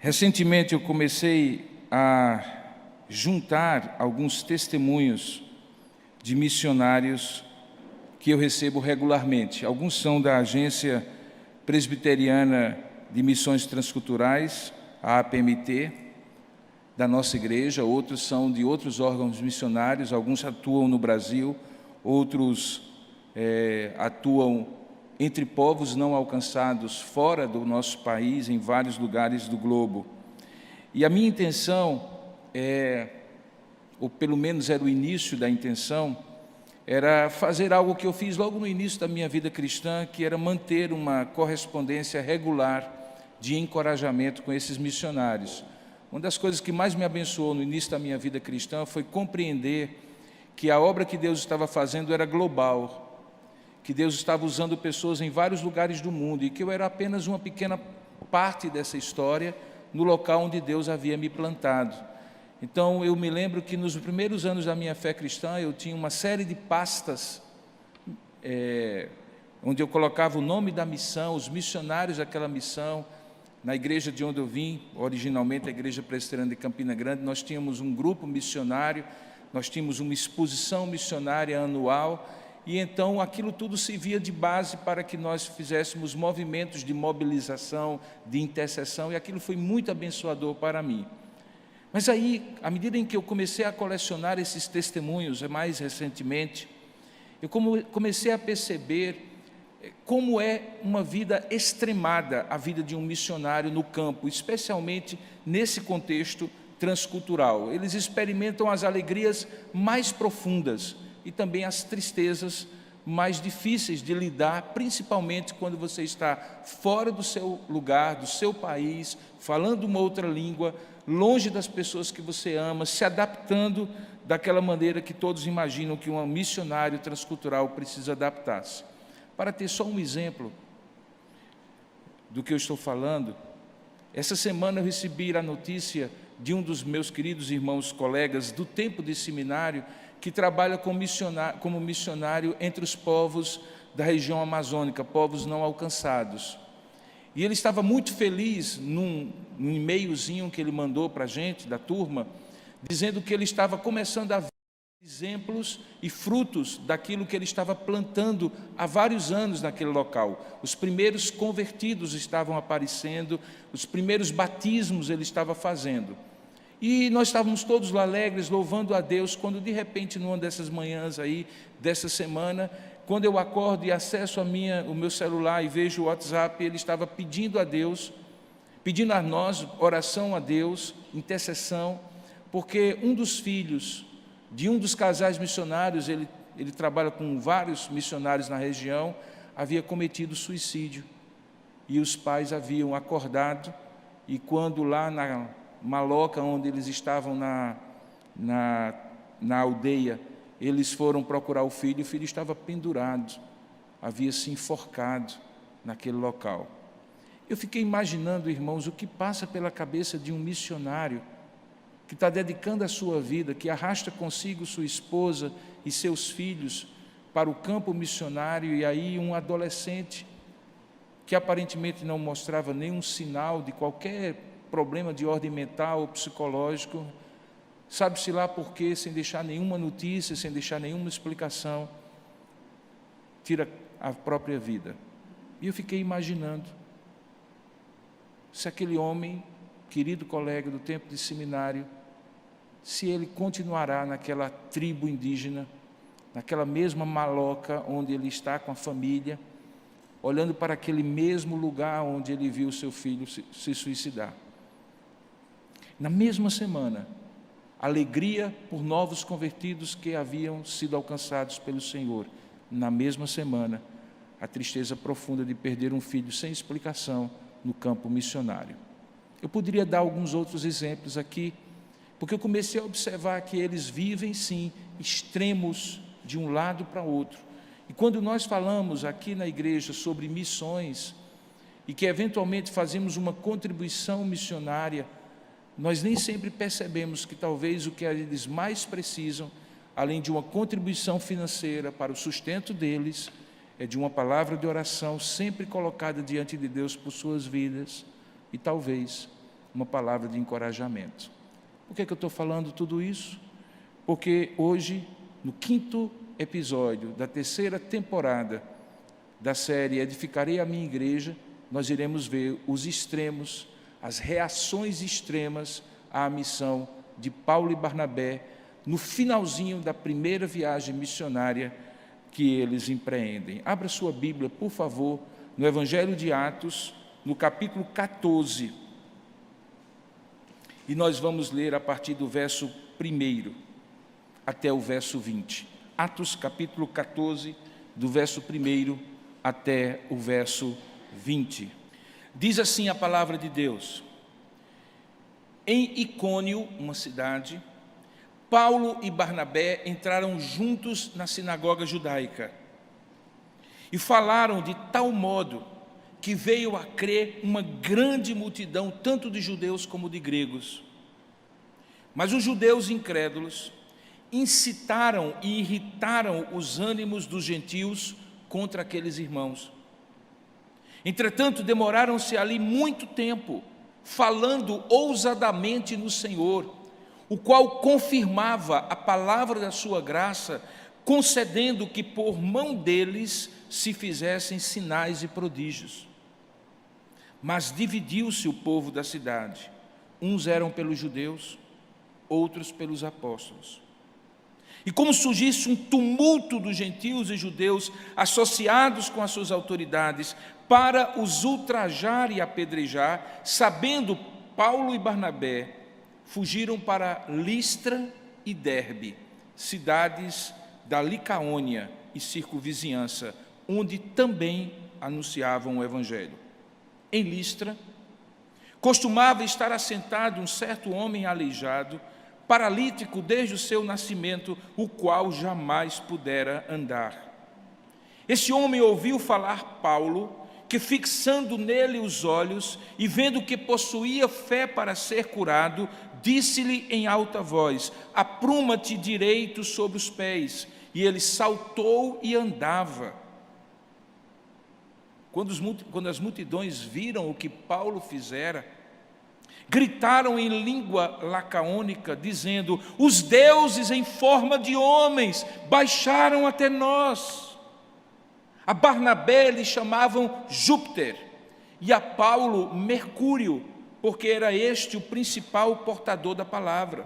Recentemente eu comecei a juntar alguns testemunhos de missionários que eu recebo regularmente. Alguns são da Agência Presbiteriana de Missões Transculturais, a APMT, da nossa igreja, outros são de outros órgãos missionários, alguns atuam no Brasil, outros atuam entre povos não alcançados fora do nosso país, em vários lugares do globo. E a minha intenção ou pelo menos era o início da intenção, era fazer algo que eu fiz logo no início da minha vida cristã, que era manter uma correspondência regular de encorajamento com esses missionários. Uma das coisas que mais me abençoou no início da minha vida cristã foi compreender que a obra que Deus estava fazendo era global, que Deus estava usando pessoas em vários lugares do mundo e que eu era apenas uma pequena parte dessa história no local onde Deus havia me plantado. Então, eu me lembro que nos primeiros anos da minha fé cristã, eu tinha uma série de pastas, onde eu colocava o nome da missão, os missionários daquela missão. Na igreja de onde eu vim, originalmente a Igreja Presbiteriana de Campina Grande, nós tínhamos um grupo missionário, nós tínhamos uma exposição missionária anual, e então aquilo tudo servia de base para que nós fizéssemos movimentos de mobilização, de intercessão, e aquilo foi muito abençoador para mim. Mas aí, à medida em que eu comecei a colecionar esses testemunhos, mais recentemente, eu comecei a perceber como é uma vida extremada a vida de um missionário no campo, especialmente nesse contexto transcultural. Eles experimentam as alegrias mais profundas e também as tristezas mais difíceis de lidar, principalmente quando você está fora do seu lugar, do seu país, falando uma outra língua, longe das pessoas que você ama, se adaptando daquela maneira que todos imaginam que um missionário transcultural precisa adaptar-se. Para ter só um exemplo do que eu estou falando, essa semana eu recebi a notícia de um dos meus queridos irmãos colegas do tempo de seminário, que trabalha como missionário entre os povos da região amazônica, povos não alcançados. E ele estava muito feliz num e-mailzinho que ele mandou para a gente, da turma, dizendo que ele estava começando a ver exemplos e frutos daquilo que ele estava plantando há vários anos naquele local. Os primeiros convertidos estavam aparecendo, os primeiros batismos ele estava fazendo. E nós estávamos todos lá alegres, louvando a Deus, quando de repente, numa dessas manhãs aí, dessa semana, quando eu acordo e acesso o meu celular e vejo o WhatsApp, ele estava pedindo a Deus, pedindo a nós, oração a Deus, intercessão, porque um dos filhos de um dos casais missionários, ele trabalha com vários missionários na região, havia cometido suicídio. E os pais haviam acordado, e quando lá na maloca onde eles estavam na aldeia, eles foram procurar o filho estava pendurado, havia se enforcado naquele local. Eu fiquei imaginando, irmãos, o que passa pela cabeça de um missionário que está dedicando a sua vida, que arrasta consigo sua esposa e seus filhos para o campo missionário, e aí um adolescente que aparentemente não mostrava nenhum sinal de qualquer problema de ordem mental ou psicológico, sabe-se lá por quê, sem deixar nenhuma notícia, sem deixar nenhuma explicação, tira a própria vida. E eu fiquei imaginando se aquele homem, querido colega do tempo de seminário, se ele continuará naquela tribo indígena, naquela mesma maloca onde ele está com a família, olhando para aquele mesmo lugar onde ele viu seu filho se suicidar. Na mesma semana, alegria por novos convertidos que haviam sido alcançados pelo Senhor. Na mesma semana, a tristeza profunda de perder um filho sem explicação no campo missionário. Eu poderia dar alguns outros exemplos aqui, porque eu comecei a observar que eles vivem, sim, extremos de um lado para outro. E quando nós falamos aqui na igreja sobre missões, e que eventualmente fazemos uma contribuição missionária, nós nem sempre percebemos que talvez o que eles mais precisam, além de uma contribuição financeira para o sustento deles, é de uma palavra de oração sempre colocada diante de Deus por suas vidas, e talvez uma palavra de encorajamento. Por que eu estou falando tudo isso? Porque hoje, no 5º episódio da 3ª temporada da série Edificarei a Minha Igreja, nós iremos ver os extremos, as reações extremas à missão de Paulo e Barnabé no finalzinho da primeira viagem missionária que eles empreendem. Abra sua Bíblia, por favor, no Evangelho de Atos, no capítulo 14. E nós vamos ler a partir do verso 1 até o verso 20. Atos capítulo 14, do verso 1 até o verso 20. Diz assim a palavra de Deus: em Icônio, uma cidade, Paulo e Barnabé entraram juntos na sinagoga judaica e falaram de tal modo que veio a crer uma grande multidão, tanto de judeus como de gregos. Mas os judeus incrédulos incitaram e irritaram os ânimos dos gentios contra aqueles irmãos. Entretanto, demoraram-se ali muito tempo, falando ousadamente no Senhor, o qual confirmava a palavra da sua graça, concedendo que por mão deles se fizessem sinais e prodígios. Mas dividiu-se o povo da cidade. Uns eram pelos judeus, outros pelos apóstolos. E como surgisse um tumulto dos gentios e judeus associados com as suas autoridades para os ultrajar e apedrejar, sabendo Paulo e Barnabé, fugiram para Listra e Derbe, cidades da Licaônia e circunvizinhança, onde também anunciavam o Evangelho. Em Listra, costumava estar assentado um certo homem aleijado, paralítico desde o seu nascimento, o qual jamais pudera andar. Esse homem ouviu falar Paulo, que fixando nele os olhos e vendo que possuía fé para ser curado, disse-lhe em alta voz: apruma-te direito sobre os pés. E ele saltou e andava. Quando as multidões viram o que Paulo fizera, gritaram em língua lacaônica, dizendo: os deuses em forma de homens baixaram até nós. A Barnabé lhe chamavam Júpiter e a Paulo Mercúrio, porque era este o principal portador da palavra.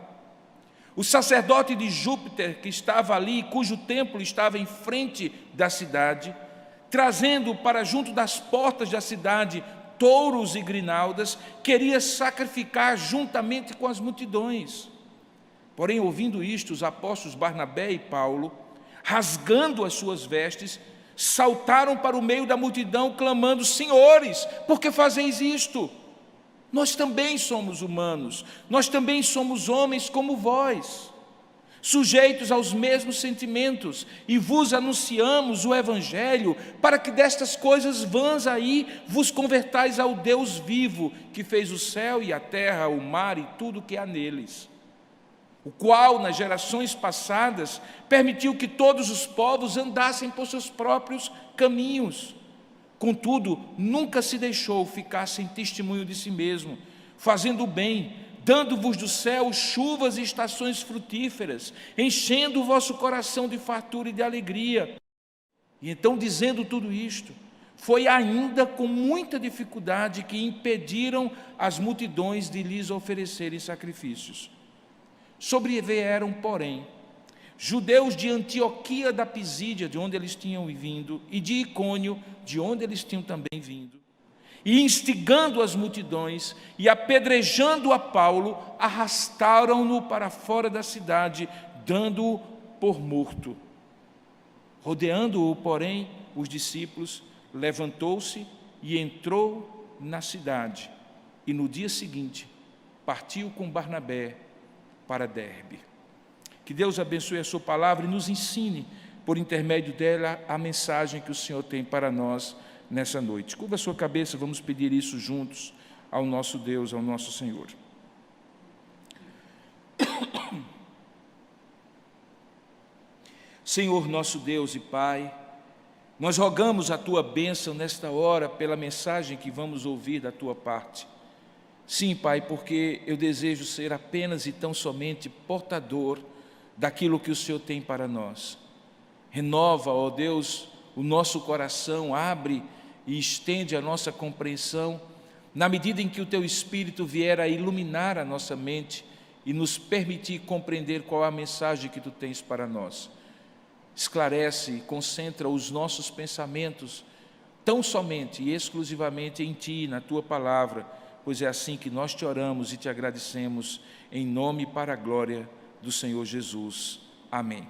O sacerdote de Júpiter, que estava ali, cujo templo estava em frente da cidade, trazendo para junto das portas da cidade touros e grinaldas, queria sacrificar juntamente com as multidões. Porém, ouvindo isto, os apóstolos Barnabé e Paulo, rasgando as suas vestes, saltaram para o meio da multidão, clamando: senhores, por que fazeis isto? Nós também somos humanos, nós também somos homens como vós, sujeitos aos mesmos sentimentos, e vos anunciamos o Evangelho, para que destas coisas vãs aí vos convertais ao Deus vivo, que fez o céu e a terra, o mar e tudo o que há neles, o qual, nas gerações passadas, permitiu que todos os povos andassem por seus próprios caminhos. Contudo, nunca se deixou ficar sem testemunho de si mesmo, fazendo o bem, dando-vos do céu chuvas e estações frutíferas, enchendo o vosso coração de fartura e de alegria. E então, dizendo tudo isto, foi ainda com muita dificuldade que impediram as multidões de lhes oferecerem sacrifícios. Sobrevieram, porém, judeus de Antioquia da Pisídia, de onde eles tinham vindo, e de Icônio, de onde eles tinham também vindo, e instigando as multidões e apedrejando a Paulo, arrastaram-no para fora da cidade, dando-o por morto. Rodeando-o, porém, os discípulos, levantou-se e entrou na cidade, e no dia seguinte partiu com Barnabé para Derbe. Que Deus abençoe a sua palavra e nos ensine, por intermédio dela, a mensagem que o Senhor tem para nós nessa noite. Curva a sua cabeça, vamos pedir isso juntos ao nosso Deus, ao nosso Senhor. Senhor nosso Deus e Pai, nós rogamos a Tua bênção nesta hora pela mensagem que vamos ouvir da Tua parte. Sim, Pai, porque eu desejo ser apenas e tão somente portador daquilo que o Senhor tem para nós. Renova, ó Deus, o nosso coração, abre e estende a nossa compreensão, na medida em que o Teu Espírito vier a iluminar a nossa mente e nos permitir compreender qual é a mensagem que Tu tens para nós. Esclarece e concentra os nossos pensamentos tão somente e exclusivamente em Ti, na Tua Palavra, pois é assim que nós Te oramos e Te agradecemos, em nome e para a glória do Senhor Jesus. Amém.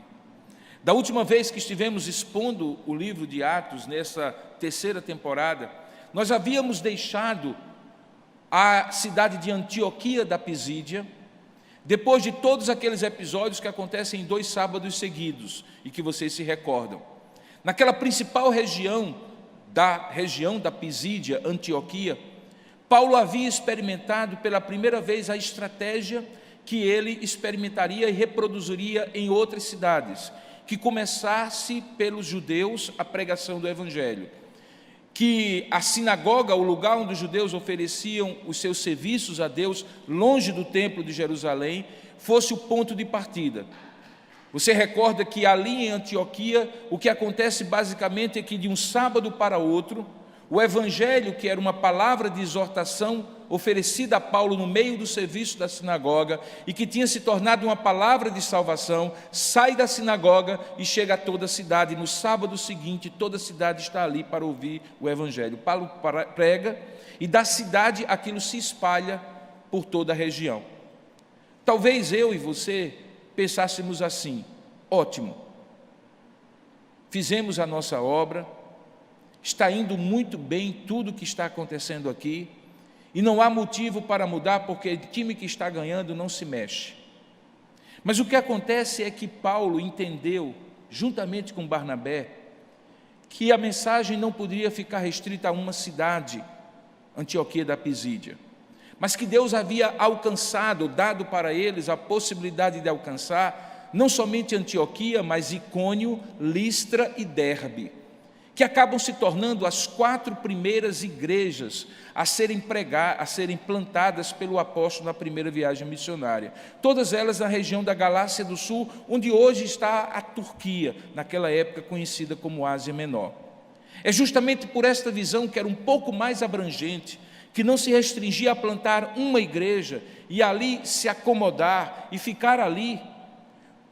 Da última vez que estivemos expondo o livro de Atos, nessa terceira temporada, nós havíamos deixado a cidade de Antioquia da Pisídia, depois de todos aqueles episódios que acontecem em 2 sábados seguidos, e que vocês se recordam. Naquela principal região da Pisídia, Antioquia, Paulo havia experimentado pela primeira vez a estratégia que ele experimentaria e reproduziria em outras cidades, que começasse pelos judeus a pregação do Evangelho, que a sinagoga, o lugar onde os judeus ofereciam os seus serviços a Deus, longe do templo de Jerusalém, fosse o ponto de partida. Você recorda que ali em Antioquia, o que acontece basicamente é que de um sábado para outro, o Evangelho, que era uma palavra de exortação oferecida a Paulo no meio do serviço da sinagoga e que tinha se tornado uma palavra de salvação, sai da sinagoga e chega a toda a cidade. No sábado seguinte, toda a cidade está ali para ouvir o Evangelho. Paulo prega e da cidade aquilo se espalha por toda a região. Talvez eu e você pensássemos assim: ótimo, fizemos a nossa obra, está indo muito bem tudo que está acontecendo aqui, e não há motivo para mudar, porque o time que está ganhando não se mexe. Mas o que acontece é que Paulo entendeu, juntamente com Barnabé, que a mensagem não poderia ficar restrita a uma cidade, Antioquia da Pisídia, mas que Deus havia alcançado, dado para eles a possibilidade de alcançar, não somente Antioquia, mas Icônio, Listra e Derbe, que acabam se tornando as 4 primeiras igrejas a serem plantadas pelo apóstolo na primeira viagem missionária. Todas elas na região da Galácia do Sul, onde hoje está a Turquia, naquela época conhecida como Ásia Menor. É justamente por esta visão, que era um pouco mais abrangente, que não se restringia a plantar uma igreja e ali se acomodar e ficar ali,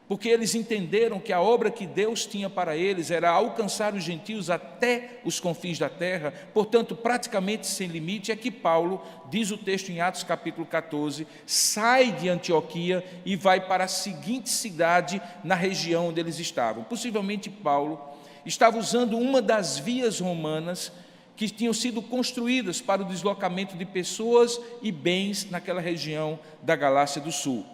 porque eles entenderam que a obra que Deus tinha para eles era alcançar os gentios até os confins da terra, portanto, praticamente sem limite. É que Paulo, diz o texto em Atos capítulo 14, sai de Antioquia e vai para a seguinte cidade na região onde eles estavam. Possivelmente Paulo estava usando uma das vias romanas que tinham sido construídas para o deslocamento de pessoas e bens naquela região da Galácia do Sul.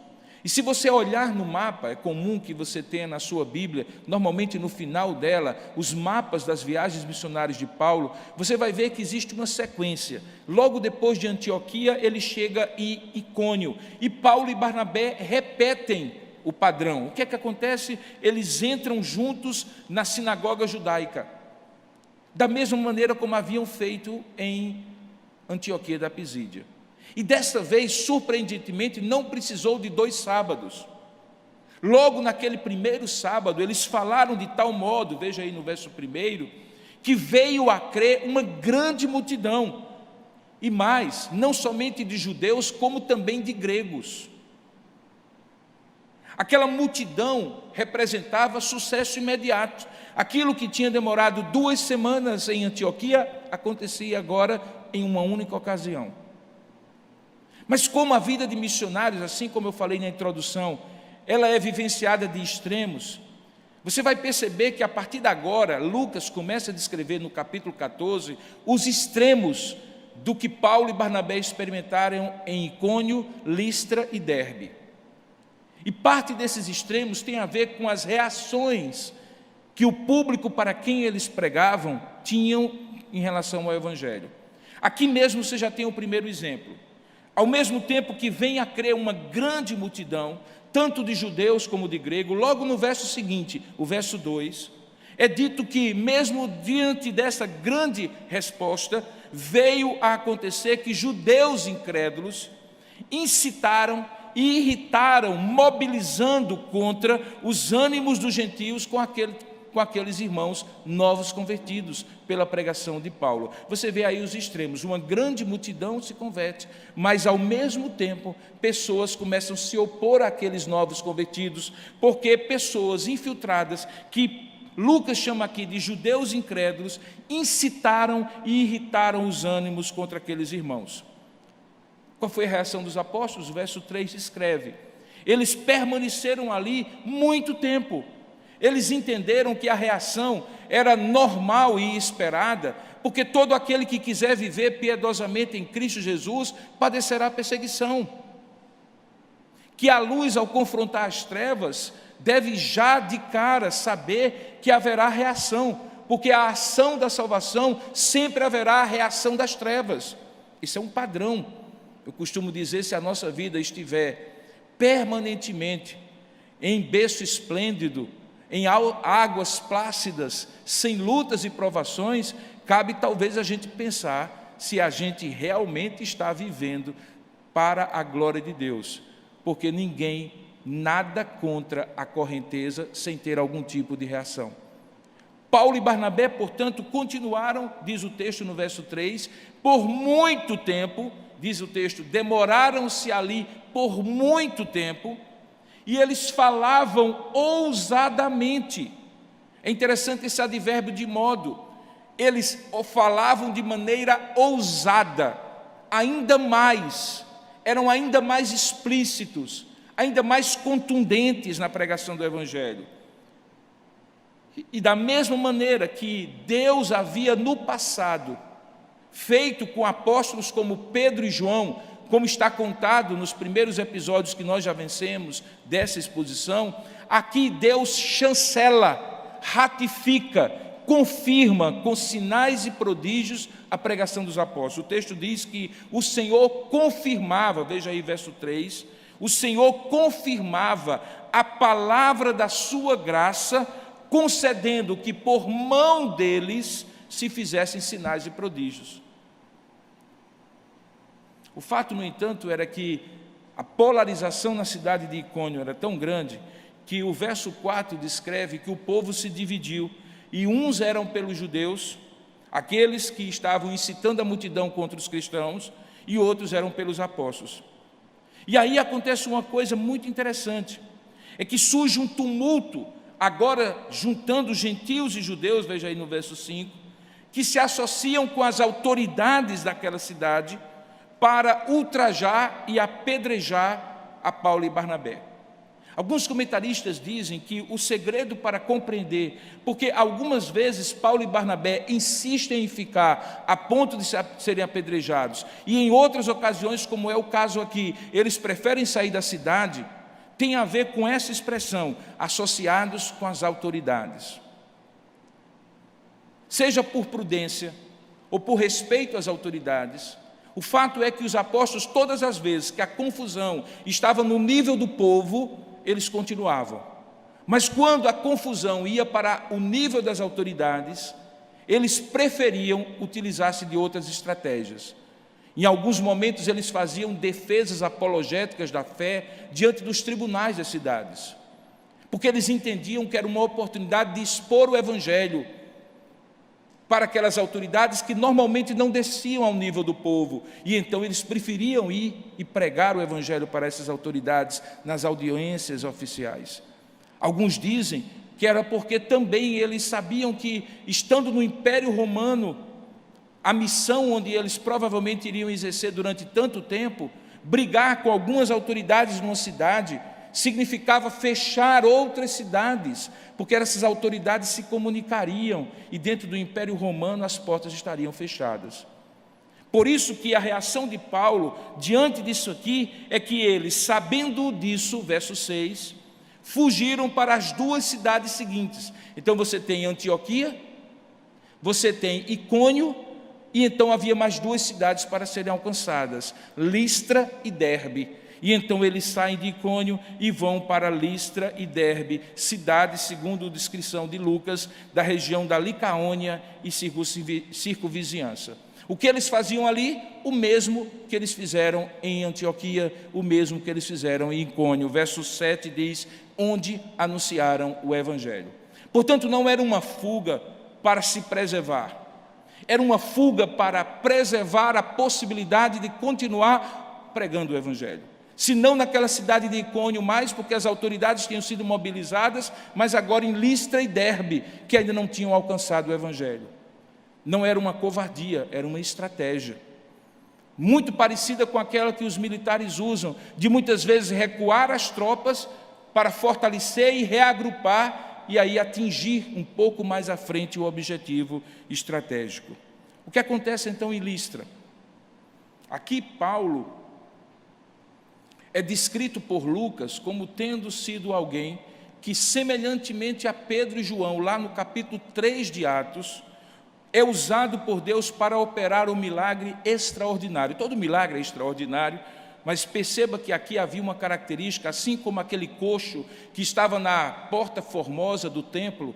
E se você olhar no mapa, é comum que você tenha na sua Bíblia, normalmente no final dela, os mapas das viagens missionárias de Paulo, você vai ver que existe uma sequência. Logo depois de Antioquia, ele chega em Icônio, e Paulo e Barnabé repetem o padrão. O que é que acontece? Eles entram juntos na sinagoga judaica, da mesma maneira como haviam feito em Antioquia da Pisídia. E dessa vez, surpreendentemente, não precisou de 2 sábados. Logo naquele primeiro sábado, eles falaram de tal modo, veja aí no verso 1, que veio a crer uma grande multidão, e mais, não somente de judeus, como também de gregos. Aquela multidão representava sucesso imediato. Aquilo que tinha demorado 2 semanas em Antioquia, acontecia agora em uma única ocasião. Mas como a vida de missionários, assim como eu falei na introdução, ela é vivenciada de extremos, você vai perceber que a partir de agora, Lucas começa a descrever no capítulo 14, os extremos do que Paulo e Barnabé experimentaram em Icônio, Listra e Derbe. E parte desses extremos tem a ver com as reações que o público para quem eles pregavam tinham em relação ao Evangelho. Aqui mesmo você já tem o primeiro exemplo. Ao mesmo tempo que vem a crer uma grande multidão, tanto de judeus como de gregos, logo no verso seguinte, o verso 2, É dito que, mesmo diante dessa grande resposta, veio a acontecer que judeus incrédulos incitaram e irritaram, mobilizando contra os ânimos dos gentios com aqueles irmãos novos convertidos pela pregação de Paulo. Você vê aí os extremos, uma grande multidão se converte, mas ao mesmo tempo pessoas começam a se opor àqueles novos convertidos, porque pessoas infiltradas, que Lucas chama aqui de judeus incrédulos, incitaram e irritaram os ânimos contra aqueles irmãos. Qual foi a reação dos apóstolos? O verso 3 escreve: eles permaneceram ali muito tempo. Eles entenderam que a reação era normal e esperada, porque todo aquele que quiser viver piedosamente em Cristo Jesus padecerá perseguição. Que a luz, ao confrontar as trevas, deve já de cara saber que haverá reação, porque a ação da salvação sempre haverá a reação das trevas. Isso é um padrão. Eu costumo dizer, se a nossa vida estiver permanentemente em berço esplêndido, em águas plácidas, sem lutas e provações, cabe talvez a gente pensar se a gente realmente está vivendo para a glória de Deus, porque ninguém nada contra a correnteza sem ter algum tipo de reação. Paulo e Barnabé, portanto, continuaram, diz o texto no verso 3, por muito tempo, diz o texto, demoraram-se ali por muito tempo, e eles falavam ousadamente. É interessante esse advérbio de modo. Eles falavam de maneira ousada, ainda mais, eram ainda mais explícitos, ainda mais contundentes na pregação do Evangelho. E da mesma maneira que Deus havia no passado feito com apóstolos como Pedro e João, como está contado nos primeiros episódios que nós já vencemos dessa exposição, aqui Deus chancela, ratifica, confirma com sinais e prodígios a pregação dos apóstolos. O texto diz que o Senhor confirmava, veja aí verso 3, o Senhor confirmava a palavra da sua graça, concedendo que por mão deles se fizessem sinais e prodígios. O fato, no entanto, era que a polarização na cidade de Icônio era tão grande que o verso 4 descreve que o povo se dividiu, e uns eram pelos judeus, aqueles que estavam incitando a multidão contra os cristãos, e outros eram pelos apóstolos. E aí acontece uma coisa muito interessante, é que surge um tumulto, agora juntando gentios e judeus, veja aí no verso 5, que se associam com as autoridades daquela cidade para ultrajar e apedrejar a Paulo e Barnabé. Alguns comentaristas dizem que o segredo para compreender, porque algumas vezes Paulo e Barnabé insistem em ficar a ponto de serem apedrejados, e em outras ocasiões, como é o caso aqui, eles preferem sair da cidade, tem a ver com essa expressão, associados com as autoridades. Seja por prudência ou por respeito às autoridades, o fato é que os apóstolos, todas as vezes que a confusão estava no nível do povo, eles continuavam. Mas quando a confusão ia para o nível das autoridades, eles preferiam utilizar-se de outras estratégias. Em alguns momentos eles faziam defesas apologéticas da fé diante dos tribunais das cidades, porque eles entendiam que era uma oportunidade de expor o Evangelho para aquelas autoridades que normalmente não desciam ao nível do povo, e então eles preferiam ir e pregar o Evangelho para essas autoridades nas audiências oficiais. Alguns dizem que era porque também eles sabiam que, estando no Império Romano, a missão onde eles provavelmente iriam exercer durante tanto tempo, brigar com algumas autoridades numa cidade, significava fechar outras cidades, porque essas autoridades se comunicariam e dentro do Império Romano as portas estariam fechadas. Por isso que a reação de Paulo diante disso aqui é que eles, sabendo disso, verso 6, fugiram para as duas cidades seguintes. Então você tem Antioquia, você tem Icônio, e então havia mais duas cidades para serem alcançadas, Listra e Derbe. E então eles saem de Icônio e vão para Listra e Derbe, cidades, segundo a descrição de Lucas, da região da Licaônia e circunvizinhança. O que eles faziam ali? O mesmo que eles fizeram em Antioquia, o mesmo que eles fizeram em Icônio. Verso 7 diz, onde anunciaram o Evangelho. Portanto, não era uma fuga para se preservar, era uma fuga para preservar a possibilidade de continuar pregando o Evangelho. Se não naquela cidade de Icônio mais, porque as autoridades tinham sido mobilizadas, mas agora em Listra e Derbe, que ainda não tinham alcançado o Evangelho. Não era uma covardia, era uma estratégia, muito parecida com aquela que os militares usam, de muitas vezes recuar as tropas para fortalecer e reagrupar, e aí atingir um pouco mais à frente o objetivo estratégico. O que acontece então em Listra? Aqui Paulo é descrito por Lucas como tendo sido alguém que, semelhantemente a Pedro e João, lá no capítulo 3 de Atos, é usado por Deus para operar um milagre extraordinário. Todo milagre é extraordinário, mas perceba que aqui havia uma característica, assim como aquele coxo que estava na porta formosa do templo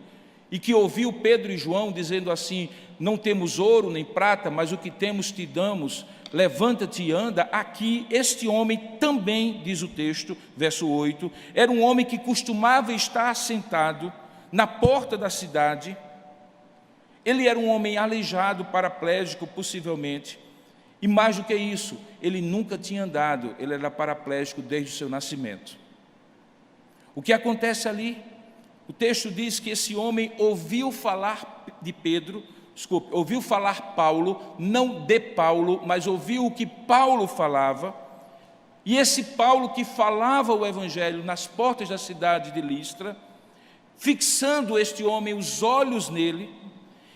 e que ouviu Pedro e João dizendo assim, não temos ouro nem prata, mas o que temos te damos, levanta-te e anda. Aqui este homem também, diz o texto, verso 8, era um homem que costumava estar sentado na porta da cidade. Ele era um homem aleijado, paraplégico possivelmente, e mais do que isso, ele nunca tinha andado, ele era paraplégico desde o seu nascimento. O que acontece ali? O texto diz que esse homem ouviu falar ouviu falar Paulo, não de Paulo, mas ouviu o que Paulo falava, e esse Paulo que falava o Evangelho nas portas da cidade de Listra, fixando este homem os olhos nele,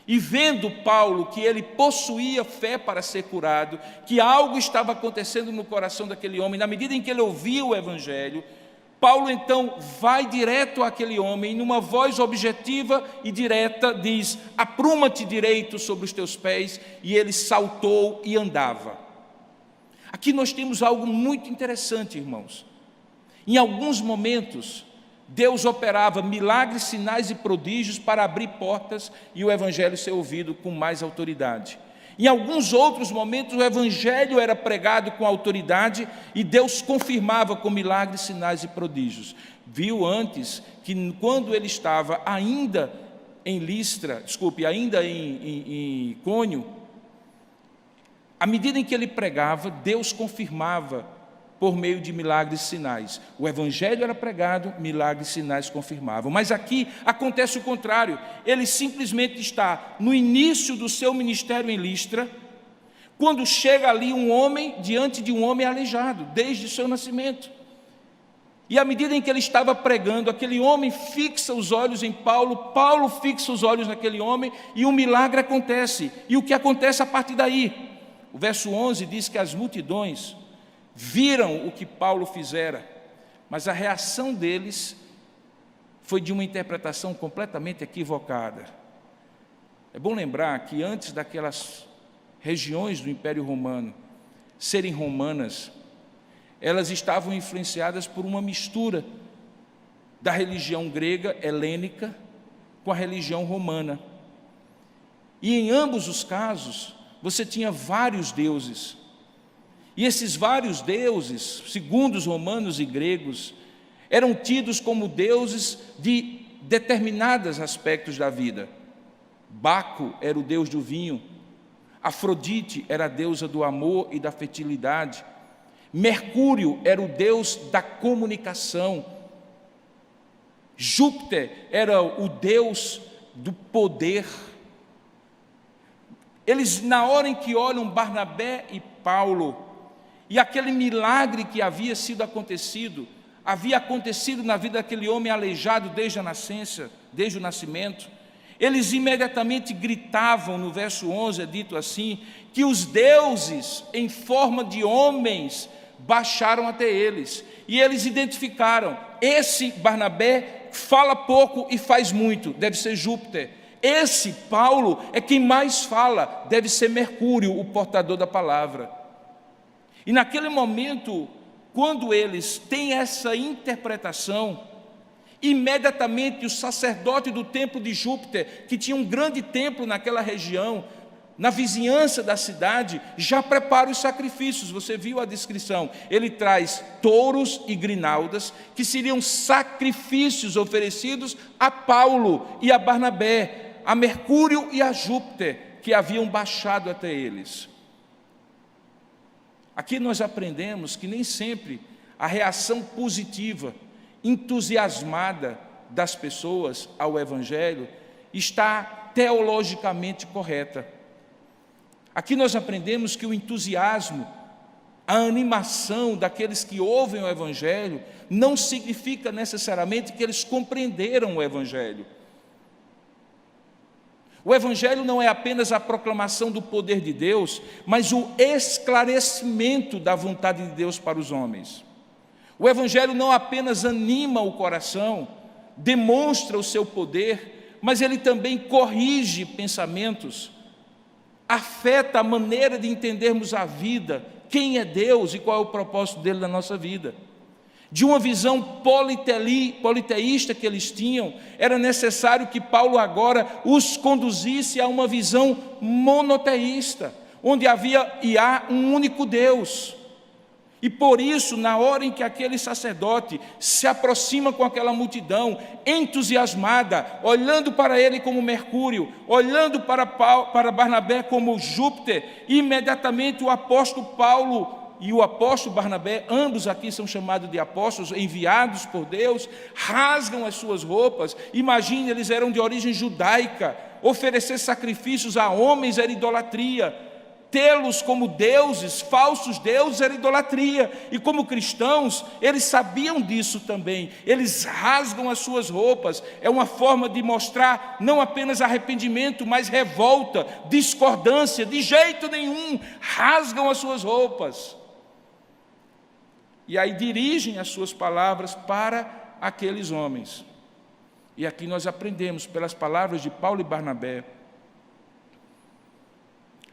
e vendo Paulo que ele possuía fé para ser curado, que algo estava acontecendo no coração daquele homem, na medida em que ele ouvia o Evangelho, Paulo então vai direto àquele homem, numa voz objetiva e direta, diz, apruma-te direito sobre os teus pés, e ele saltou e andava. Aqui nós temos algo muito interessante, irmãos. Em alguns momentos, Deus operava milagres, sinais e prodígios para abrir portas e o Evangelho ser ouvido com mais autoridade. Em alguns outros momentos, o Evangelho era pregado com autoridade e Deus confirmava com milagres, sinais e prodígios. Viu antes que quando ele estava ainda em Icônio, à medida em que ele pregava, Deus confirmava por meio de milagres e sinais. O Evangelho era pregado, milagres e sinais confirmavam. Mas aqui acontece o contrário. Ele simplesmente está no início do seu ministério em Listra, quando chega ali um homem, diante de um homem aleijado, desde o seu nascimento. E à medida em que ele estava pregando, aquele homem fixa os olhos em Paulo, Paulo fixa os olhos naquele homem, e um milagre acontece. E o que acontece a partir daí? O verso 11 diz que as multidões viram o que Paulo fizera, mas a reação deles foi de uma interpretação completamente equivocada. É bom lembrar que antes daquelas regiões do Império Romano serem romanas, elas estavam influenciadas por uma mistura da religião grega, helênica, com a religião romana. E em ambos os casos, você tinha vários deuses. E esses vários deuses, segundo os romanos e gregos, eram tidos como deuses de determinados aspectos da vida. Baco era o deus do vinho, Afrodite era a deusa do amor e da fertilidade, Mercúrio era o deus da comunicação, Júpiter era o deus do poder. Eles, na hora em que olham Barnabé e Paulo, e aquele milagre que havia acontecido na vida daquele homem aleijado desde a nascença, desde o nascimento, eles imediatamente gritavam, no verso 11 é dito assim, que os deuses em forma de homens baixaram até eles, e eles identificaram, esse Barnabé fala pouco e faz muito, deve ser Júpiter. Esse Paulo é quem mais fala, deve ser Mercúrio, o portador da palavra. E naquele momento, quando eles têm essa interpretação, imediatamente o sacerdote do templo de Júpiter, que tinha um grande templo naquela região, na vizinhança da cidade, já prepara os sacrifícios. Você viu a descrição? Ele traz touros e grinaldas, que seriam sacrifícios oferecidos a Paulo e a Barnabé, a Mercúrio e a Júpiter, que haviam baixado até eles. Aqui nós aprendemos que nem sempre a reação positiva, entusiasmada das pessoas ao Evangelho está teologicamente correta. Aqui nós aprendemos que o entusiasmo, a animação daqueles que ouvem o Evangelho não significa necessariamente que eles compreenderam o Evangelho. O Evangelho não é apenas a proclamação do poder de Deus, mas o esclarecimento da vontade de Deus para os homens. O Evangelho não apenas anima o coração, demonstra o seu poder, mas ele também corrige pensamentos, afeta a maneira de entendermos a vida, quem é Deus e qual é o propósito dele na nossa vida. De uma visão politeísta que eles tinham, era necessário que Paulo agora os conduzisse a uma visão monoteísta, onde havia e há um único Deus. E por isso, na hora em que aquele sacerdote se aproxima com aquela multidão, entusiasmada, olhando para ele como Mercúrio, olhando para Barnabé como Júpiter, imediatamente o apóstolo Paulo e o apóstolo Barnabé, ambos aqui são chamados de apóstolos, enviados por Deus, rasgam as suas roupas. Imagine, eles eram de origem judaica, oferecer sacrifícios a homens era idolatria, tê-los como deuses, falsos deuses, era idolatria. E como cristãos, eles sabiam disso também. Eles rasgam as suas roupas. É uma forma de mostrar não apenas arrependimento, mas revolta, discordância. De jeito nenhum, rasgam as suas roupas. E aí dirigem as suas palavras para aqueles homens. E aqui nós aprendemos, pelas palavras de Paulo e Barnabé,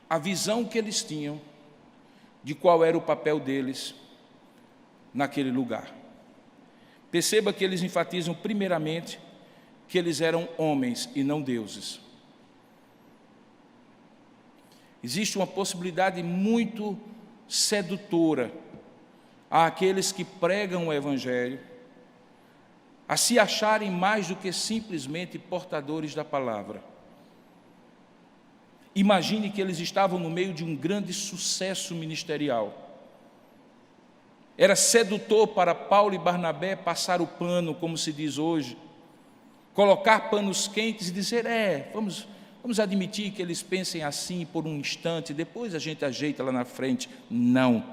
a visão que eles tinham de qual era o papel deles naquele lugar. Perceba que eles enfatizam primeiramente que eles eram homens e não deuses. Existe uma possibilidade muito sedutora àqueles que pregam o Evangelho a se acharem mais do que simplesmente portadores da palavra. Imagine que eles estavam no meio de um grande sucesso ministerial. Era sedutor para Paulo e Barnabé passar o pano, como se diz hoje, colocar panos quentes e dizer, vamos admitir que eles pensem assim por um instante, depois a gente ajeita lá na frente. Não.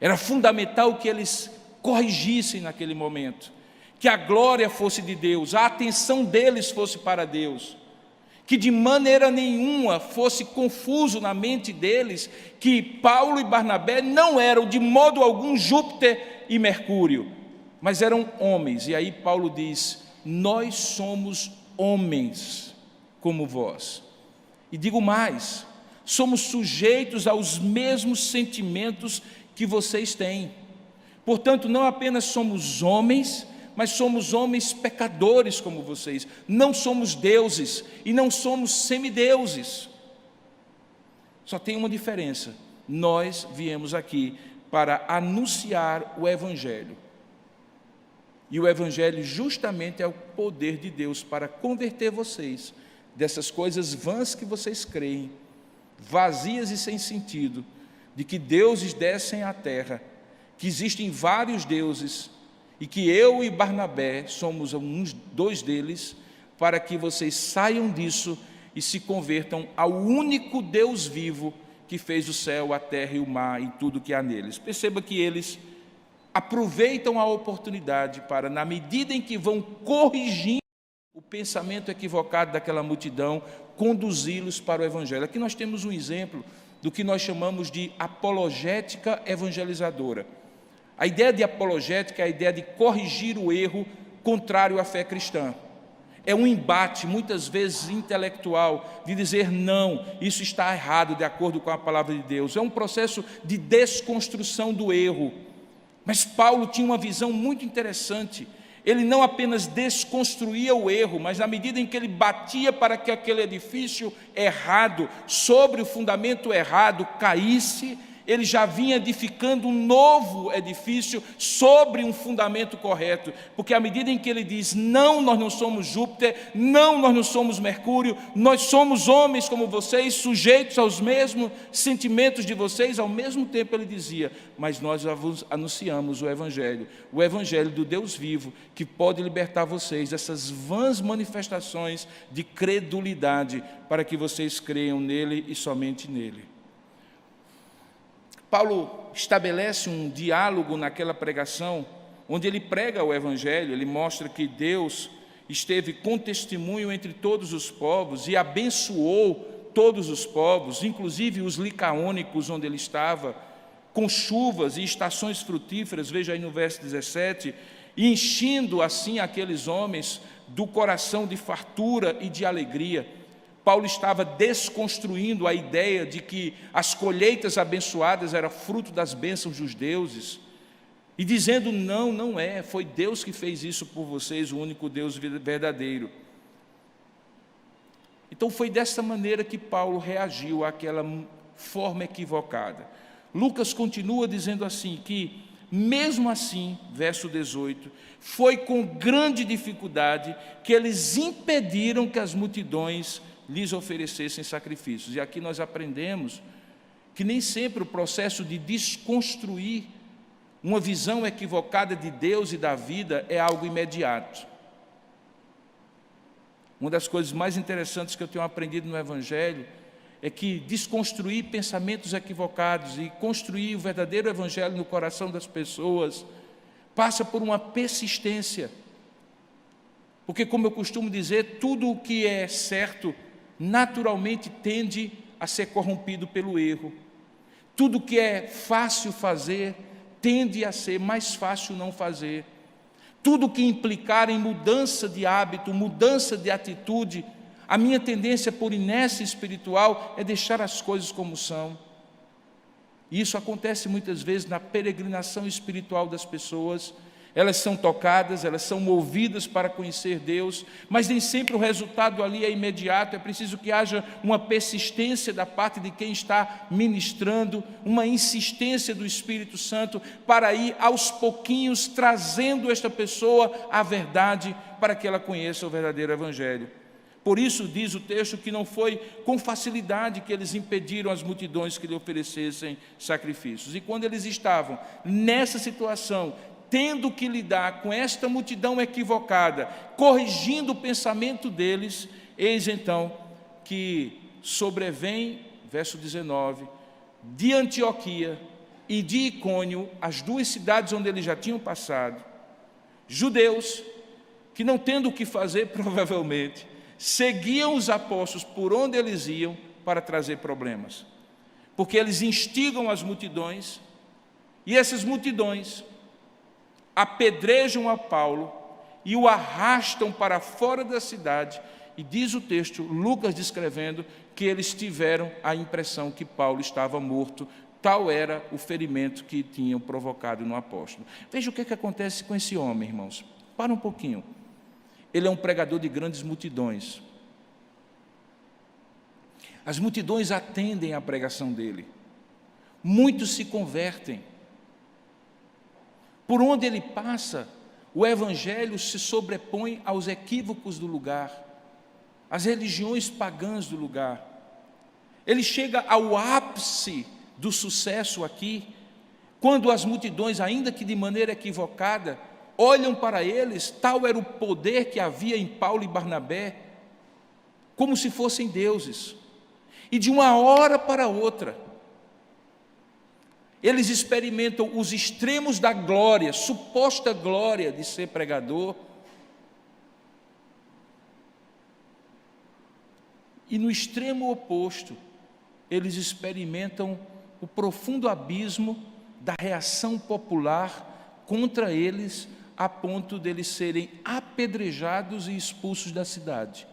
Era fundamental que eles corrigissem naquele momento, que a glória fosse de Deus, a atenção deles fosse para Deus, que de maneira nenhuma fosse confuso na mente deles que Paulo e Barnabé não eram de modo algum Júpiter e Mercúrio, mas eram homens. E aí Paulo diz, nós somos homens como vós. E digo mais, somos sujeitos aos mesmos sentimentos que vocês têm. Portanto, não apenas somos homens, mas somos homens pecadores como vocês. Não somos deuses e não somos semideuses. Só tem uma diferença. Nós viemos aqui para anunciar o Evangelho. E o Evangelho justamente é o poder de Deus para converter vocês dessas coisas vãs que vocês creem, vazias e sem sentido, de que deuses descem à terra, que existem vários deuses, e que eu e Barnabé somos dois deles, para que vocês saiam disso e se convertam ao único Deus vivo que fez o céu, a terra e o mar e tudo que há neles. Perceba que eles aproveitam a oportunidade para, na medida em que vão corrigindo o pensamento equivocado daquela multidão, conduzi-los para o Evangelho. Aqui nós temos um exemplo do que nós chamamos de apologética evangelizadora. A ideia de apologética é a ideia de corrigir o erro contrário à fé cristã. É um embate, muitas vezes intelectual, de dizer não, isso está errado de acordo com a palavra de Deus. É um processo de desconstrução do erro. Mas Paulo tinha uma visão muito interessante. Ele não apenas desconstruía o erro, mas na medida em que ele batia para que aquele edifício errado, sobre o fundamento errado, caísse, ele já vinha edificando um novo edifício sobre um fundamento correto, porque à medida em que ele diz, não, nós não somos Júpiter, não, nós não somos Mercúrio, nós somos homens como vocês, sujeitos aos mesmos sentimentos de vocês, ao mesmo tempo ele dizia, mas nós anunciamos o Evangelho do Deus vivo, que pode libertar vocês dessas vãs manifestações de credulidade, para que vocês creiam nele e somente nele. Paulo estabelece um diálogo naquela pregação, onde ele prega o Evangelho, ele mostra que Deus esteve com testemunho entre todos os povos e abençoou todos os povos, inclusive os licaônicos onde ele estava, com chuvas e estações frutíferas, veja aí no verso 17, e enchendo assim aqueles homens do coração de fartura e de alegria. Paulo estava desconstruindo a ideia de que as colheitas abençoadas eram fruto das bênçãos dos deuses, e dizendo, não, não é, foi Deus que fez isso por vocês, o único Deus verdadeiro. Então foi dessa maneira que Paulo reagiu àquela forma equivocada. Lucas continua dizendo assim, que mesmo assim, verso 18, foi com grande dificuldade que eles impediram que as multidões lhes oferecessem sacrifícios. E aqui nós aprendemos que nem sempre o processo de desconstruir uma visão equivocada de Deus e da vida é algo imediato. Uma das coisas mais interessantes que eu tenho aprendido no Evangelho é que desconstruir pensamentos equivocados e construir o verdadeiro Evangelho no coração das pessoas passa por uma persistência. Porque, como eu costumo dizer, tudo o que é certo naturalmente tende a ser corrompido pelo erro. Tudo que é fácil fazer tende a ser mais fácil não fazer. Tudo que implicar em mudança de hábito, mudança de atitude, a minha tendência por inércia espiritual é deixar as coisas como são. E isso acontece muitas vezes na peregrinação espiritual das pessoas. Elas são tocadas, elas são movidas para conhecer Deus, mas nem sempre o resultado ali é imediato. É preciso que haja uma persistência da parte de quem está ministrando, uma insistência do Espírito Santo para ir aos pouquinhos trazendo esta pessoa à verdade, para que ela conheça o verdadeiro Evangelho. Por isso diz o texto que não foi com facilidade que eles impediram as multidões que lhe oferecessem sacrifícios. E quando eles estavam nessa situação, tendo que lidar com esta multidão equivocada, corrigindo o pensamento deles, eis então que sobrevém, verso 19, de Antioquia e de Icônio, as duas cidades onde eles já tinham passado, judeus que, não tendo o que fazer, provavelmente, seguiam os apóstolos por onde eles iam para trazer problemas, porque eles instigam as multidões, e essas multidões apedrejam a Paulo e o arrastam para fora da cidade, e diz o texto, Lucas descrevendo, que eles tiveram a impressão que Paulo estava morto, tal era o ferimento que tinham provocado no apóstolo. Veja o que acontece com esse homem, irmãos. Para um pouquinho. Ele é um pregador de grandes multidões. As multidões atendem à pregação dele. Muitos se convertem. Por onde ele passa, o Evangelho se sobrepõe aos equívocos do lugar, às religiões pagãs do lugar. Ele chega ao ápice do sucesso aqui, quando as multidões, ainda que de maneira equivocada, olham para eles, tal era o poder que havia em Paulo e Barnabé, como se fossem deuses. E de uma hora para outra, eles experimentam os extremos da glória, suposta glória de ser pregador, e no extremo oposto, eles experimentam o profundo abismo da reação popular contra eles, a ponto deles serem apedrejados e expulsos da cidade.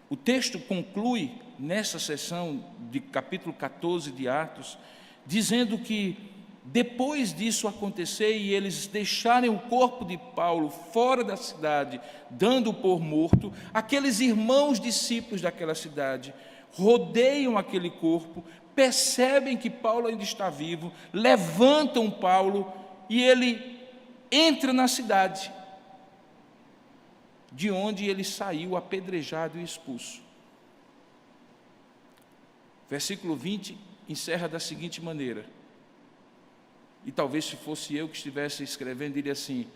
O texto conclui, nessa seção de capítulo 14 de Atos, dizendo que depois disso acontecer e eles deixarem o corpo de Paulo fora da cidade, dando-o por morto, aqueles irmãos discípulos daquela cidade rodeiam aquele corpo, percebem que Paulo ainda está vivo, levantam Paulo e ele entra na cidade, de onde ele saiu apedrejado e expulso. Versículo 20 encerra da seguinte maneira, e talvez se fosse eu que estivesse escrevendo, diria assim: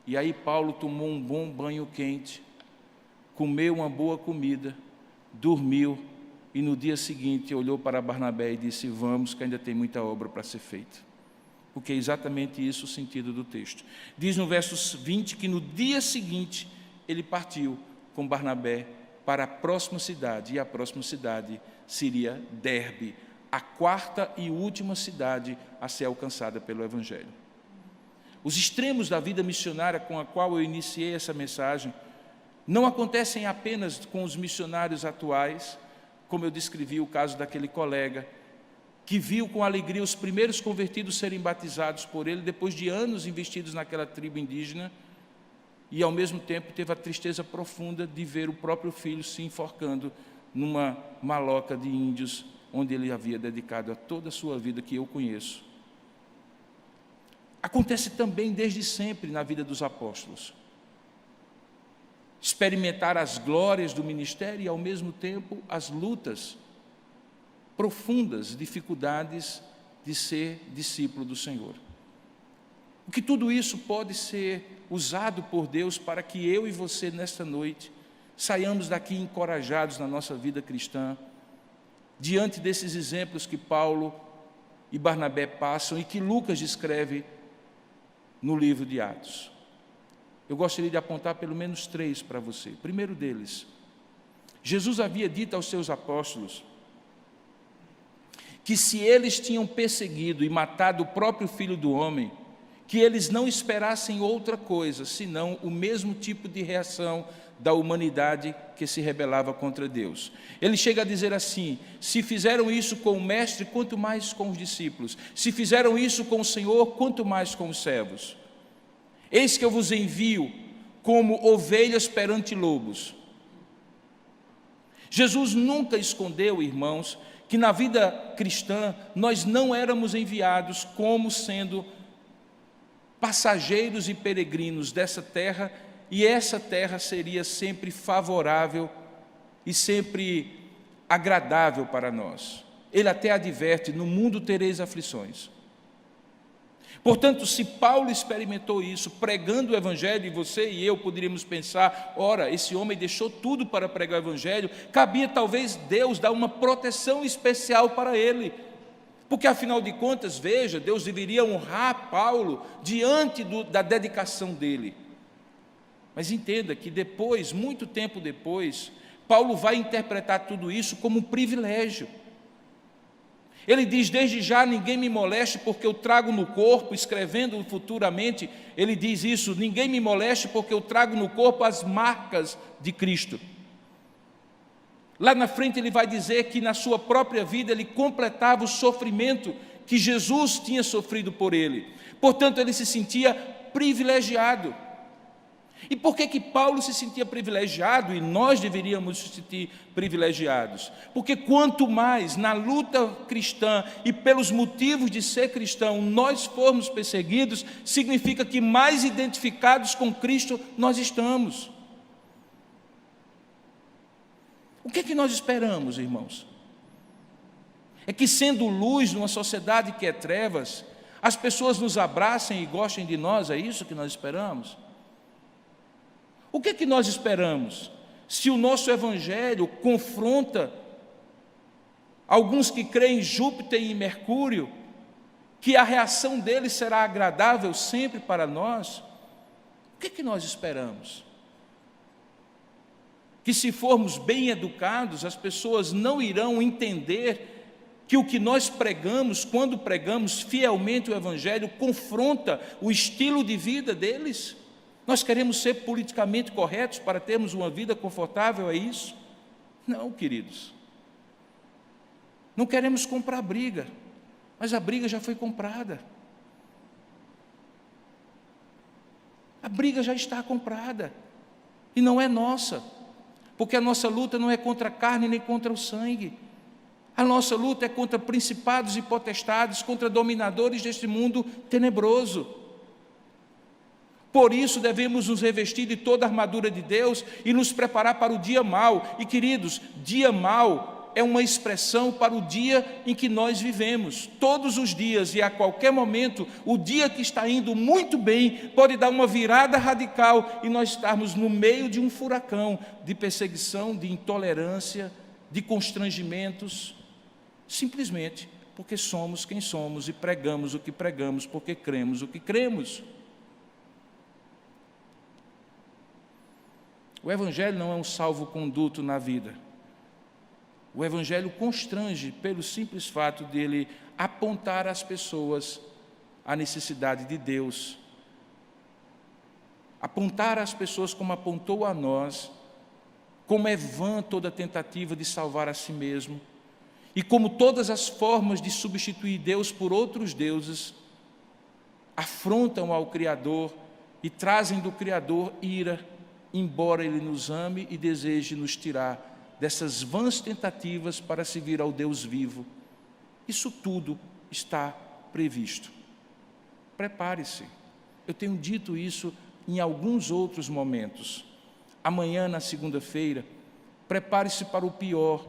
e aí Paulo tomou um bom banho quente, comeu uma boa comida, dormiu, e no dia seguinte olhou para Barnabé e disse: vamos, que ainda tem muita obra para ser feita. Porque é exatamente isso o sentido do texto. Diz no verso 20 que no dia seguinte ele partiu com Barnabé para a próxima cidade, e a próxima cidade seria Derbe, a quarta e última cidade a ser alcançada pelo Evangelho. Os extremos da vida missionária com a qual eu iniciei essa mensagem não acontecem apenas com os missionários atuais, como eu descrevi o caso daquele colega que viu com alegria os primeiros convertidos serem batizados por ele depois de anos investidos naquela tribo indígena, e ao mesmo tempo teve a tristeza profunda de ver o próprio filho se enforcando numa maloca de índios, onde ele havia dedicado a toda a sua vida, que eu conheço. Acontece também desde sempre na vida dos apóstolos. Experimentar as glórias do ministério e, ao mesmo tempo, as lutas profundas, dificuldades de ser discípulo do Senhor. O que tudo isso pode ser usado por Deus para que eu e você, nesta noite, saiamos daqui encorajados na nossa vida cristã, diante desses exemplos que Paulo e Barnabé passam e que Lucas descreve no livro de Atos. Eu gostaria de apontar pelo menos 3 para você. O primeiro deles, Jesus havia dito aos seus apóstolos que se eles tinham perseguido e matado o próprio Filho do Homem, que eles não esperassem outra coisa, senão o mesmo tipo de reação da humanidade que se rebelava contra Deus. Ele chega a dizer assim: se fizeram isso com o Mestre, quanto mais com os discípulos. Se fizeram isso com o Senhor, quanto mais com os servos. Eis que eu vos envio como ovelhas perante lobos. Jesus nunca escondeu, irmãos, que na vida cristã nós não éramos enviados como sendo passageiros e peregrinos dessa terra, e essa terra seria sempre favorável e sempre agradável para nós. Ele até adverte: no mundo tereis aflições. Portanto, se Paulo experimentou isso pregando o Evangelho, e você e eu poderíamos pensar: ora, esse homem deixou tudo para pregar o Evangelho, cabia talvez Deus dar uma proteção especial para ele, porque afinal de contas, veja, Deus deveria honrar Paulo diante da dedicação dele. Mas entenda que depois, muito tempo depois, Paulo vai interpretar tudo isso como um privilégio. Ele diz: desde já ninguém me moleste, porque eu trago no corpo, escrevendo futuramente, ele diz isso: ninguém me moleste, porque eu trago no corpo as marcas de Cristo. Lá na frente ele vai dizer que na sua própria vida ele completava o sofrimento que Jesus tinha sofrido por ele. Portanto, ele se sentia privilegiado. E por que Paulo se sentia privilegiado e nós deveríamos se sentir privilegiados? Porque quanto mais na luta cristã e pelos motivos de ser cristão nós formos perseguidos, significa que mais identificados com Cristo nós estamos. O que nós esperamos, irmãos? É que, sendo luz numa sociedade que é trevas, as pessoas nos abracem e gostem de nós? É isso que nós esperamos? O que nós esperamos? Se o nosso Evangelho confronta alguns que creem em Júpiter e em Mercúrio, que a reação deles será agradável sempre para nós, o que nós esperamos? Que se formos bem educados, as pessoas não irão entender que o que nós pregamos, quando pregamos fielmente o Evangelho, confronta o estilo de vida deles? Nós queremos ser politicamente corretos para termos uma vida confortável, é isso? Não, queridos. Não queremos comprar briga, mas a briga já foi comprada. A briga já está comprada, e não é nossa, porque a nossa luta não é contra a carne nem contra o sangue. A nossa luta é contra principados e potestades, contra dominadores deste mundo tenebroso. Por isso devemos nos revestir de toda a armadura de Deus e nos preparar para o dia mau. E queridos, dia mau é uma expressão para o dia em que nós vivemos. Todos os dias e a qualquer momento, o dia que está indo muito bem pode dar uma virada radical e nós estarmos no meio de um furacão de perseguição, de intolerância, de constrangimentos, simplesmente porque somos quem somos e pregamos o que pregamos, porque cremos o que cremos. O Evangelho não é um salvo-conduto na vida. O Evangelho constrange pelo simples fato de ele apontar às pessoas a necessidade de Deus. Apontar às pessoas como apontou a nós, como é vã toda tentativa de salvar a si mesmo, e como todas as formas de substituir Deus por outros deuses afrontam ao Criador e trazem do Criador ira, embora Ele nos ame e deseje nos tirar dessas vãs tentativas para seguir ao Deus vivo. Isso tudo está previsto. Prepare-se. Eu tenho dito isso em alguns outros momentos. Amanhã, na segunda-feira, prepare-se para o pior,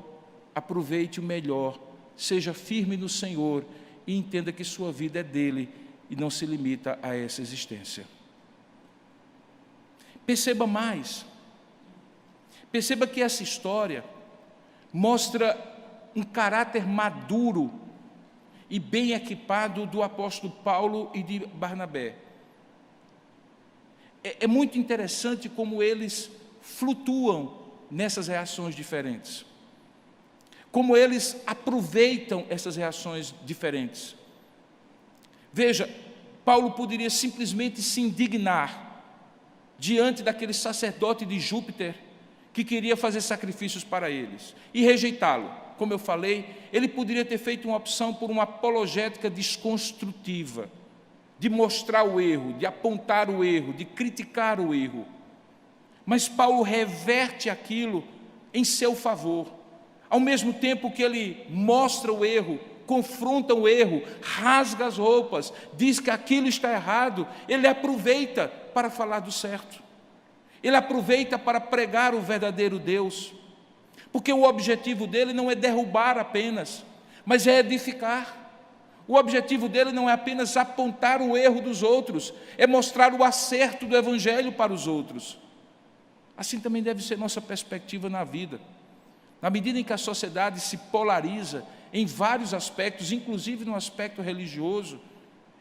aproveite o melhor, seja firme no Senhor e entenda que sua vida é dele e não se limita a essa existência. Perceba mais. Perceba que essa história mostra um caráter maduro e bem equipado do apóstolo Paulo e de Barnabé. É muito interessante como eles flutuam nessas reações diferentes. Como eles aproveitam essas reações diferentes. Veja, Paulo poderia simplesmente se indignar diante daquele sacerdote de Júpiter que queria fazer sacrifícios para eles e rejeitá-lo. Como eu falei, ele poderia ter feito uma opção por uma apologética desconstrutiva, de mostrar o erro, de apontar o erro, de criticar o erro. Mas Paulo reverte aquilo em seu favor. Ao mesmo tempo que ele mostra o erro, confronta o erro, rasga as roupas, diz que aquilo está errado, ele aproveita para falar do certo. Ele aproveita para pregar o verdadeiro Deus, porque o objetivo dele não é derrubar apenas, mas é edificar. O objetivo dele não é apenas apontar o erro dos outros, é mostrar o acerto do Evangelho para os outros. Assim também deve ser nossa perspectiva na vida. Na medida em que a sociedade se polariza em vários aspectos, inclusive no aspecto religioso,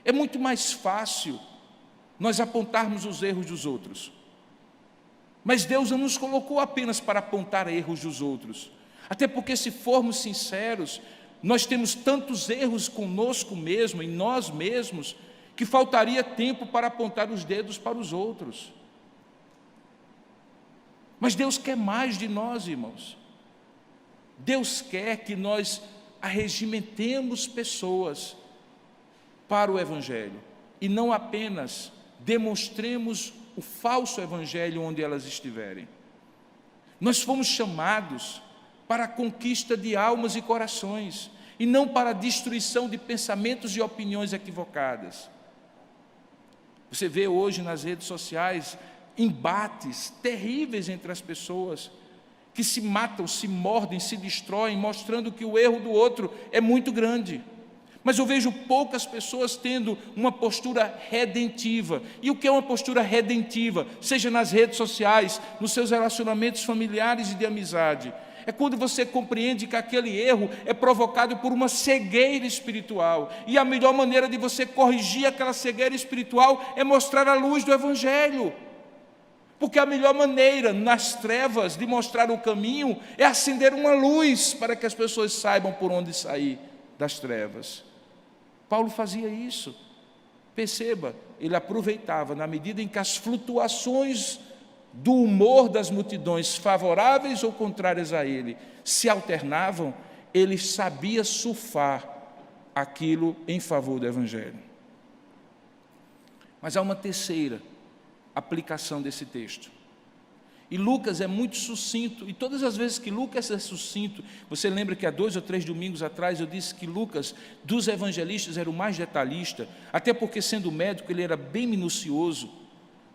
é muito mais fácil nós apontarmos os erros dos outros. Mas Deus não nos colocou apenas para apontar erros dos outros. Até porque, se formos sinceros, nós temos tantos erros conosco mesmo, em nós mesmos, que faltaria tempo para apontar os dedos para os outros. Mas Deus quer mais de nós, irmãos. Deus quer que nós arregimentemos pessoas para o Evangelho e não apenas demonstremos o falso evangelho onde elas estiverem. Nós fomos chamados para a conquista de almas e corações, e não para a destruição de pensamentos e opiniões equivocadas. Você vê hoje nas redes sociais embates terríveis entre as pessoas, que se matam, se mordem, se destroem, mostrando que o erro do outro é muito grande. Mas eu vejo poucas pessoas tendo uma postura redentiva. E o que é uma postura redentiva? Seja nas redes sociais, nos seus relacionamentos familiares e de amizade. É quando você compreende que aquele erro é provocado por uma cegueira espiritual. E a melhor maneira de você corrigir aquela cegueira espiritual é mostrar a luz do Evangelho. Porque a melhor maneira nas trevas de mostrar o caminho é acender uma luz para que as pessoas saibam por onde sair das trevas. Paulo fazia isso. Perceba, ele aproveitava, na medida em que as flutuações do humor das multidões, favoráveis ou contrárias a ele, se alternavam, ele sabia surfar aquilo em favor do Evangelho. Mas há uma terceira aplicação desse texto. E Lucas é muito sucinto, e todas as vezes que Lucas é sucinto, você lembra que há 2 ou 3 domingos atrás eu disse que Lucas, dos evangelistas, era o mais detalhista, até porque, sendo médico, ele era bem minucioso.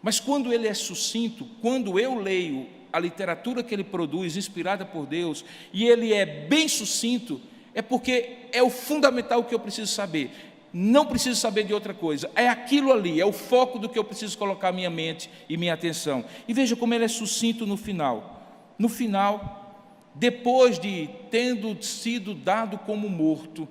Mas quando ele é sucinto, quando eu leio a literatura que ele produz, inspirada por Deus, e ele é bem sucinto, é porque é o fundamental que eu preciso saber. Não preciso saber de outra coisa, é aquilo ali, é o foco do que eu preciso colocar minha mente e minha atenção. E veja como ele é sucinto no final. No final, depois de tendo sido dado como morto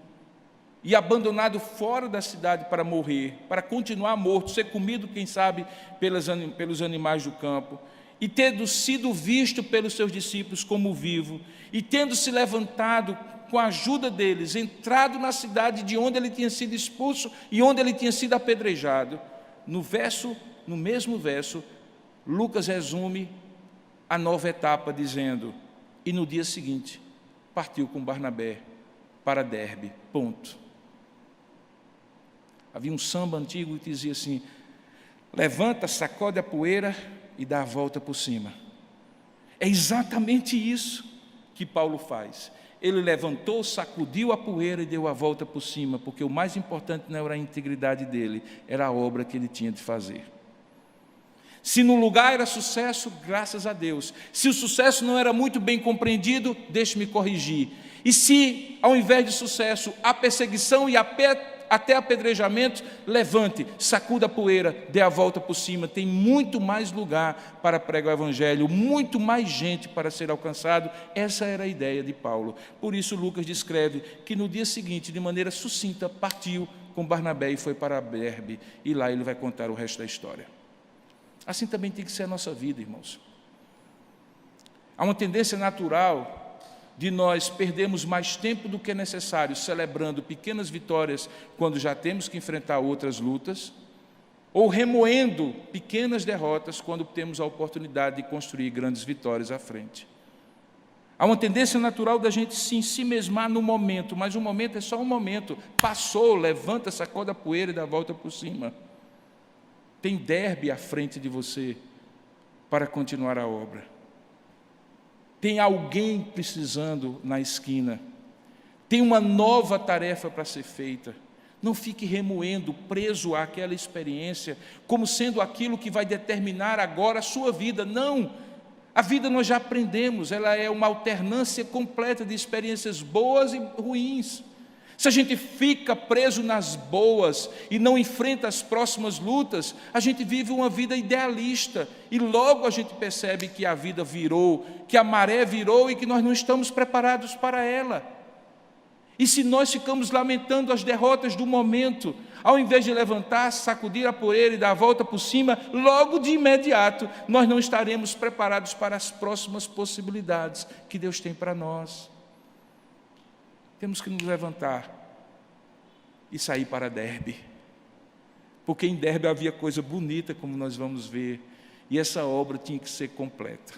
e abandonado fora da cidade para morrer, para continuar morto, ser comido, quem sabe, pelos animais do campo, e tendo sido visto pelos seus discípulos como vivo, e tendo se levantado com a ajuda deles, entrado na cidade de onde ele tinha sido expulso e onde ele tinha sido apedrejado, no mesmo verso, Lucas resume a nova etapa dizendo: e no dia seguinte partiu com Barnabé para Derbe, ponto. Havia um samba antigo que dizia assim: levanta, sacode a poeira e dá a volta por cima. É exatamente isso que Paulo faz. Ele levantou, sacudiu a poeira e deu a volta por cima, porque o mais importante não era a integridade dele, era a obra que ele tinha de fazer. Se no lugar era sucesso, graças a Deus. Se o sucesso não era muito bem compreendido, deixe-me corrigir. E se, ao invés de sucesso, há perseguição e até apedrejamento, levante, sacuda a poeira, dê a volta por cima. Tem muito mais lugar para pregar o Evangelho, muito mais gente para ser alcançado. Essa era a ideia de Paulo. Por isso Lucas descreve que no dia seguinte, de maneira sucinta, partiu com Barnabé e foi para Derbe, e lá ele vai contar o resto da história. Assim também tem que ser a nossa vida, irmãos. Há uma tendência natural de nós perdermos mais tempo do que é necessário celebrando pequenas vitórias quando já temos que enfrentar outras lutas, ou remoendo pequenas derrotas quando temos a oportunidade de construir grandes vitórias à frente. Há uma tendência natural da gente se mesmar no momento, mas o momento é só um momento. Passou, levanta, sacode a poeira e dá a volta por cima. Tem Derbe à frente de você para continuar a obra. Tem alguém precisando na esquina. Tem uma nova tarefa para ser feita. Não fique remoendo, preso àquela experiência, como sendo aquilo que vai determinar agora a sua vida. Não! A vida nós já aprendemos, ela é uma alternância completa de experiências boas e ruins. Se a gente fica preso nas boas e não enfrenta as próximas lutas, a gente vive uma vida idealista e logo a gente percebe que a vida virou, que a maré virou e que nós não estamos preparados para ela. E se nós ficamos lamentando as derrotas do momento, ao invés de levantar, sacudir a poeira e dar a volta por cima, logo de imediato nós não estaremos preparados para as próximas possibilidades que Deus tem para nós. Temos que nos levantar e sair para Derbe, porque em Derbe havia coisa bonita, como nós vamos ver, e essa obra tinha que ser completa.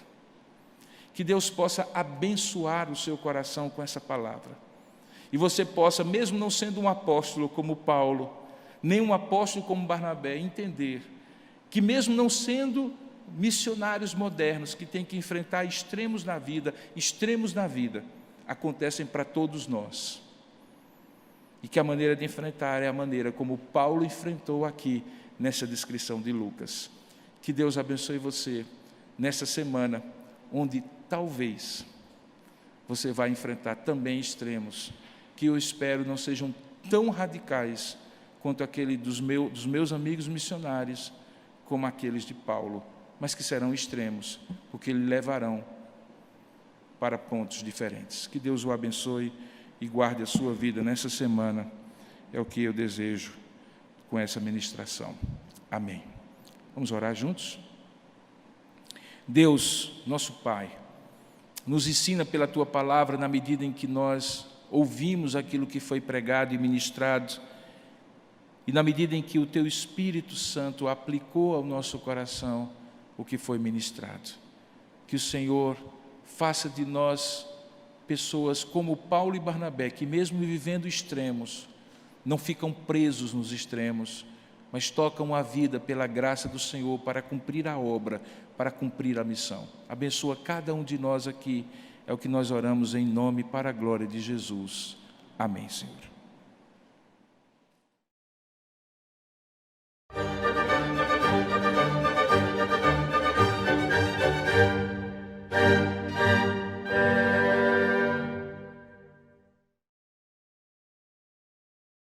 Que Deus possa abençoar o seu coração com essa palavra, e você possa, mesmo não sendo um apóstolo como Paulo, nem um apóstolo como Barnabé, entender que mesmo não sendo missionários modernos, que têm que enfrentar extremos na vida, acontecem para todos nós. E que a maneira de enfrentar é a maneira como Paulo enfrentou aqui, nessa descrição de Lucas. Que Deus abençoe você nessa semana, onde talvez você vai enfrentar também extremos, que eu espero não sejam tão radicais quanto aquele dos meus amigos missionários, como aqueles de Paulo, mas que serão extremos, porque lhe levarão para pontos diferentes. Que Deus o abençoe e guarde a sua vida nessa semana. É o que eu desejo com essa ministração. Amém. Vamos orar juntos? Deus, nosso Pai, nos ensina pela Tua palavra na medida em que nós ouvimos aquilo que foi pregado e ministrado e na medida em que o Teu Espírito Santo aplicou ao nosso coração o que foi ministrado. Que o Senhor faça de nós pessoas como Paulo e Barnabé, que mesmo vivendo extremos, não ficam presos nos extremos, mas tocam a vida pela graça do Senhor para cumprir a obra, para cumprir a missão. Abençoa cada um de nós aqui, é o que nós oramos em nome e para a glória de Jesus. Amém, Senhor.